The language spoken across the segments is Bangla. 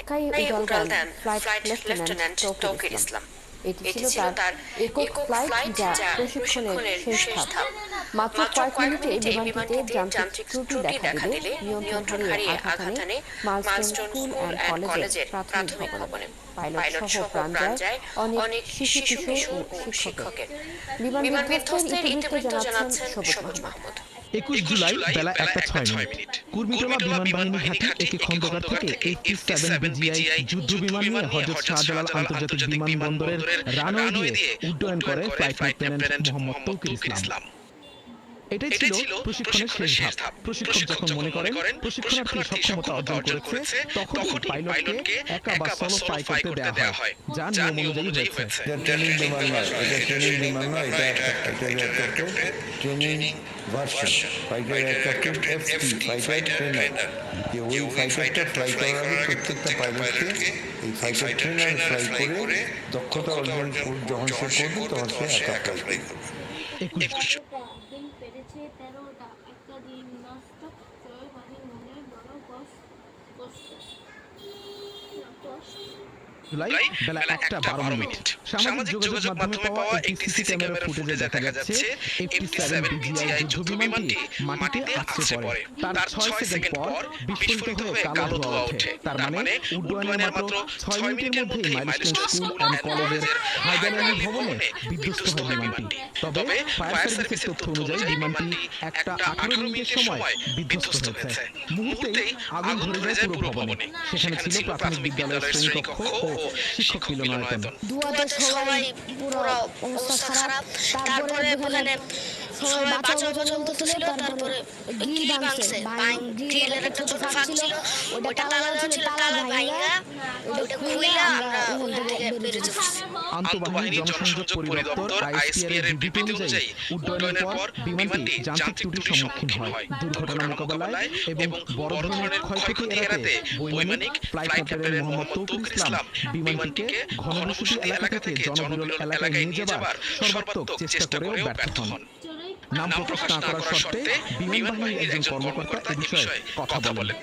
ধাক্কাই উড়াল দেন ফ্লাইট লেফটেন্যান্ট তৌকির ইসলাম। এটি ছিল তার একক ফ্লাইট, যা প্রশিক্ষণের শেষ ধাপ। মাত্র কয়েক মিনিটে বিমানটিতে যান্ত্রিক ত্রুটি দেখা দিলে নিয়ন্ত্রণ হারিয়ে আঘাত হানে মাইলস্টোন স্কুল অ্যান্ড কলেজের প্রাথমিক ভবনে। পাইলট সহ প্রাণ যায় অনেক শিশু কিশোর ও শিক্ষকের। বিমান বিধ্বস্তের ইতিবৃত্ত জানাচ্ছেন সবুজ মাহমুদ। 21 জুলাই বেলা 1:06 কুর্মিটোলা বিমানবাহিনী ঘাঁটি একে খন্দকার থেকে AT-7 বিজিআই যুদ্ধ বিমান নিয়ে হযরত শাহজালাল আন্তর্জাতিক বিমানবন্দরের রানওয়ে দিয়ে উড্ডয়ন করে ফ্লাইট লেফটেন্যান্ট মোহাম্মদ তৌকির ইসলাম। এটাই ছিল প্রশিক্ষণের শেষ ধাপ। প্রশিক্ষক যখন মনে করেন প্রশিক্ষণার্থী সক্ষমতা অর্জন করেছে, তখনই পাইলটকে একা বা সোলো ফ্লাই করতে দেওয়া হয়, যা নিয়ম অনুযায়ী হয়েছে। ট্রেনিং বিমান নয়, এটা ট্রেনিং বিমান নয়, এটা ট্রেনিং ভার্সন। ফাইটার এয়ারক্রাফটের FT ফাইটার ট্রেনার, যে ওই ফাইটারটা ফ্লাই করার আগে প্রত্যেকটা পাইলটকে এই ফাইটার ট্রেনার ফ্লাই করে দক্ষতা অর্জন যখন সে করবে তখন সে একা ফ্লাই করবে। 21 দিন পেরেছে 13টা, একটা দিন নষ্ট, সবাই পাখির মনে বড় কষ্ট। জুলাই বেলা 1:12 সামাজিক যোগাযোগ মাধ্যমে পাওয়া একটি সিসি ক্যামেরা ফুটেজে দেখা যাচ্ছে AT-7 বিজিআই যুদ্ধ বিমানটি মাটিতে আছড়ে পড়ে। তার 6 সেকেন্ড পর বিস্ফোরিত হয়ে কালো ধোঁয়া ওঠে। তার মানে উড্ডয়নের মাত্র 6 মিনিটের মধ্যেই মাইলস্টোন স্কুল অ্যান্ড কলেজের হাইড্রোলাইন ভবনে বিধ্বস্ত হয় বিমানটি। তবে ফায়ার সার্ভিসের তথ্য অনুযায়ী বিমানটি 1:18 মিনিটের সময় বিধ্বস্ত হয়েছে। মুহূর্তেই আগুন ধরে যায় পুরো ভবনে। সেখানে ছিল প্রাথমিক বিদ্যালয়ের শ্রেণীকক্ষ ও শিক্ষক মিলনায়তন। দুয়াতে সবাই পুরো অবস্থা খারাপ। তারপরে ওখানে সবাই বাঁচাও চলতেছিল। তারপরে গ্রিল ভাঙছে, গ্রিলের একটা ছোট ফাঁক ছিল, ওটা তালা ছিল, তালা ভাঙা ওটা খুইলা আমরা ওখান থেকে বেরিয়ে যেতে পারছি। আন্তঃবাহিনী জনসংযোগ পরিদপ্তর ISPR এর বিবৃতি অনুযায়ী উড্ডয়নের পর বিমানটি যান্ত্রিক ত্রুটির সম্মুখীন হয়। দুর্ঘটনা মোকাবেলায় এবং বড় ধরনের ক্ষয়ক্ষতি এড়াতে বৈমানিক ফ্লাইট ক্যাপ্টেন মোহাম্মদ তৌকির ইসলাম বিমানটিকে ঘনবসতি এলাকা থেকে জনবিরল এলাকায় নিয়ে যাবার সর্বাত্মক চেষ্টা করেও ব্যর্থ হন। নাম প্রকাশ না করার শর্তে বিমান বাহিনীর একজন কর্মকর্তা এ বিষয়ে কথা বলেন।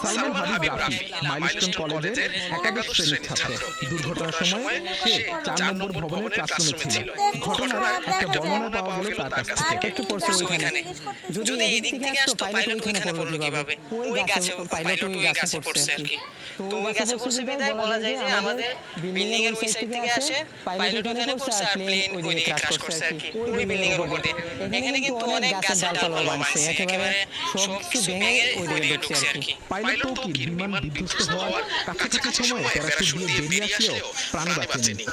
সালমান হাবিব রাফি মাইলস্টোন কলেজের একাদশ শ্রেণীর ছাত্র। দুর্ঘটনার সময় সে 4 নম্বর ভবনের ক্লাসরুমে ছিল। ঘটনার একটা বর্ণনা পাওয়া গেল তার কাছ থেকে। একটু পড়ছে ওইখানে, যদি এই দিক থেকে আসতো পাইলট ওইখানে পড়লো কিভাবে? ওই গাছে, পাইলট ওই গাছে পড়ছে আর কি। তো ওই গাছে পড়ছে বিধায় বলা যায় যে আমাদের বিল্ডিং এর ওই সাইড থেকে আসে, পাইলট ওখানে পড়ছে আর প্লেন ওই দিকে ক্র্যাশ করছে আর কি, ওই বিল্ডিং এর উপর দিয়ে। এখানে কিন্তু অনেক গাছের ডালপালা ভাঙছে, একেবারে সব কিছু ভেঙে ওই দিকে ঢুকছে আর কি। পাইলট তৌকির বিমান বিধ্বস্ত হওয়ার কাছাকাছি সময়ে প্যারাশুট দিয়ে বেরিয়ে আসলেও প্রাণ বাঁচেনি।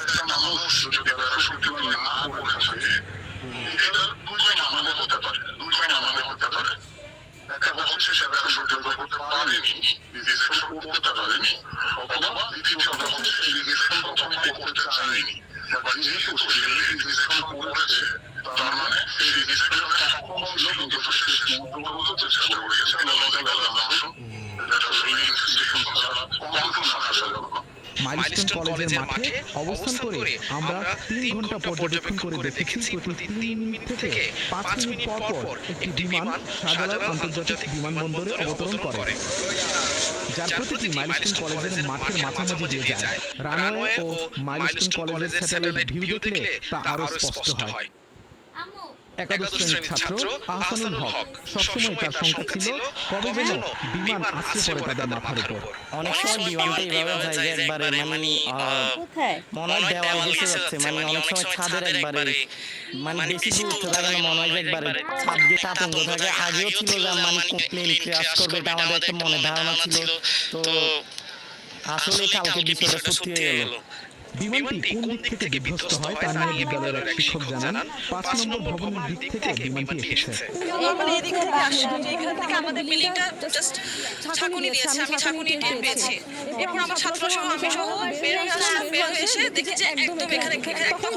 মাইলস্টোন কলেজের মাঠে অবস্থান করে আমরা 3 ঘন্টা পর্যবেক্ষণ করে দেখেছি প্রতি 3 মিনিট থেকে 5 মিনিট পর পর একটি বিমান শাহজালাল আন্তর্জাতিক বিমানবন্দরে অবতরণ করে, যার প্রতিটি মাইলস্টোন কলেজের মাঠের মাঝামাঝি দিয়ে যায়। রানওয়ে ও মাইলস্টোন কলেজের স্যাটেলাইট ভিউ দেখলে তা আরো স্পষ্ট হয়। একাদশ শ্রেণীর ছাত্র আহসানুল হক সবসময় তার শঙ্কা ছিল কবে যেন বিমান আছড়ে পড়ে তাদের মাথার উপর। অনেক সময় বিমানটা এইভাবে যায় একবারে, মানে মনে হয় দেওয়াল গেছে যাচ্ছে, মানে অনেক সময় ছাদের একবারে, মানে বেশি দূরত্ব থাকে না, মনে হয় যে একবারে ছাদ দিয়ে আতঙ্ক থাকে। আগেও ছিল যে মানে প্লেন ক্র্যাশ করবে, এটা আমাদের একটা মনে ধারণা ছিল। তো আসলে কালকে বিষয়টা সত্যি হয়ে গেল। বিমানটি কোন দিক থেকে বিধ্বস্ত হয় তা নিয়ে বিদ্যালয়ের এক শিক্ষক জানান, 5 নম্বর ভবনের দিক থেকে বিমানটি এসেছে। নরমালি এদিক থেকে আসছে, যে এখান থেকে আমাদের বিল্ডিংটা জাস্ট ঝাঁকুনি দিয়েছে, আমি ঝাঁকুনি টের পেয়েছি। এরপর আমার ছাত্র সহ আমি সহ বের হয়ে আসলাম, বের হয়ে এসে দেখি যে একদম এখানে একদম